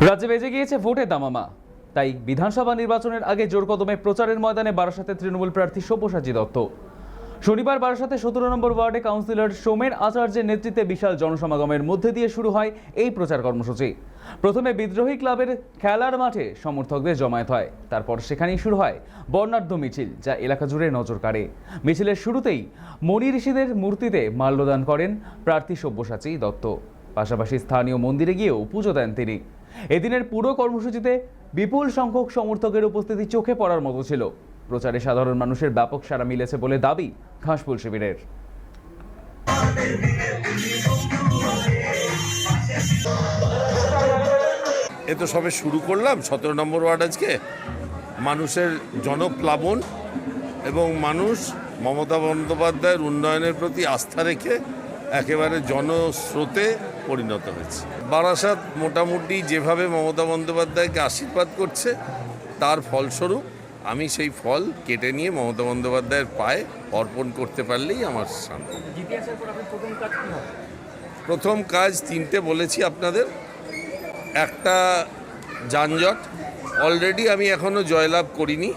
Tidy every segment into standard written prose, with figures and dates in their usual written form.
রাজ্যে বেজে গিয়েছে ভোটের দামামা। তাই বিধানসভা নির্বাচনের আগে জোর কদমে প্রচারের ময়দানে বারাসাতে তৃণমূল প্রার্থী সব্যসাচী দত্ত। শনিবার বারাসাতে 17 নম্বর ওয়ার্ডে কাউন্সিলর সোমেন আচার্যের নেতৃত্বে বিশাল জনসমাগমের মধ্যে দিয়ে শুরু হয় এই প্রচার কর্মসূচি। প্রথমে বিদ্রোহী ক্লাবের খেলার মাঠে সমর্থকদের জমায়েত হয়, তারপর সেখানেই শুরু হয় বর্ণাঢ্য মিছিল, যা এলাকা জুড়ে নজর কাড়ে। মিছিলের শুরুতেই মণি ঋষিদের মূর্তিতে মাল্যদান করেন প্রার্থী সব্যসাচী দত্ত। পাশাপাশি স্থানীয় মন্দিরে গিয়েও পুজো দেন তিনি। এদিনের পুরো কর্মসূচিতে বিপুল সংখ্যক সমর্থকের উপস্থিতি চোখে পড়ার মতো ছিল। প্রচারে সাধারণ মানুষের ব্যাপক সাড়া মিলেছে বলে দাবি ঘাসফুল শিবিরের। এ তো সবে শুরু করলাম 17 নম্বর ওয়ার্ড। আজকে মানুষের জনপ্লাবন এবং মানুষ মমতা বন্দ্যোপাধ্যায়ের উন্নয়নের প্রতি আস্থা রেখে একেবারে জনস্রোতে পরিণত হয়েছে। বারাসাত মোটামুটি যেভাবে মমতা বন্দ্যোপাধ্যায়কে আশীর্বাদ করছে, তার ফলস্বরূপ আমি সেই ফল কেটে নিয়ে মমতা বন্দ্যোপাধ্যায়ের পায়ে অর্পণ করতে পারলেই আমার শান্তি। প্রথম কাজ 3টে বলেছি আপনাদের। একটা, যানজট। অলরেডি আমি এখনও জয়লাভ করিনি,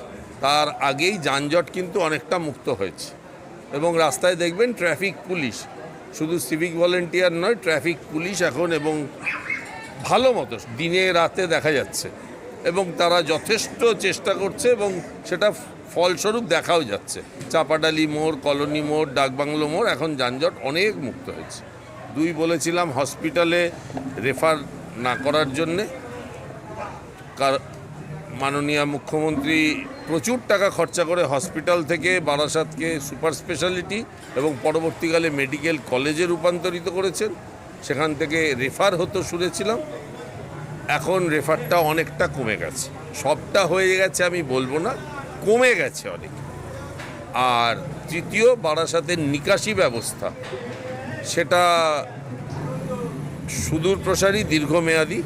তার আগেই যানজট কিন্তু অনেকটা মুক্ত হয়েছে এবং রাস্তায় দেখবেন ট্রাফিক পুলিশ, শুধু সিভিক ভলেন্টিয়ার নয়, ট্রাফিক পুলিশ এখন এবং ভালো মতো দিনে রাতে দেখা যাচ্ছে এবং তারা যথেষ্ট চেষ্টা করছে এবং সেটা ফলস্বরূপ দেখাও যাচ্ছে। চাপাডালি মোড়, কলোনি মোড়, ডাকবাংলো মোড় এখন যানজট অনেক মুক্ত হয়েছে। 2 বলেছিলাম হসপিটালে রেফার না করার জন্যে, মাননীয় মুখ্যমন্ত্রী প্রচুর টাকা খরচা করে হসপিটাল থেকে বারাসাতকে সুপার স্পেশালিটি এবং পরবর্তীকালে মেডিকেল কলেজে রূপান্তরিত করেছেন। সেখান থেকে রেফার হতো শুনেছিলাম, এখন রেফারটা অনেকটা কমে গেছে। সবটা হয়ে গেছে আমি বলবো না, কমে গেছে অনেক। আর তৃতীয়, বারাসাতের নিকাশি ব্যবস্থা, সেটা সুদূর প্রসারী, দীর্ঘমেয়াদী।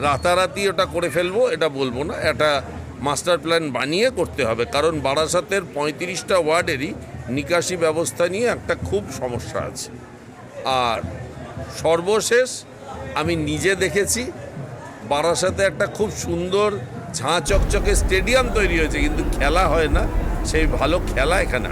রাতারাতি ওটা করে ফেলবো এটা বলবো না, একটা মাস্টার প্ল্যান বানিয়ে করতে হবে, কারণ বারাসাতের 35টা ওয়ার্ডেরই নিকাশি ব্যবস্থা নিয়ে একটা খুব সমস্যা আছে। আর সর্বশেষ, আমি নিজে দেখেছি বারাসাতে একটা খুব সুন্দর ঝাঁ চকচকে স্টেডিয়াম তৈরি হয়েছে, কিন্তু খেলা হয় না। সেই ভালো খেলা এখানে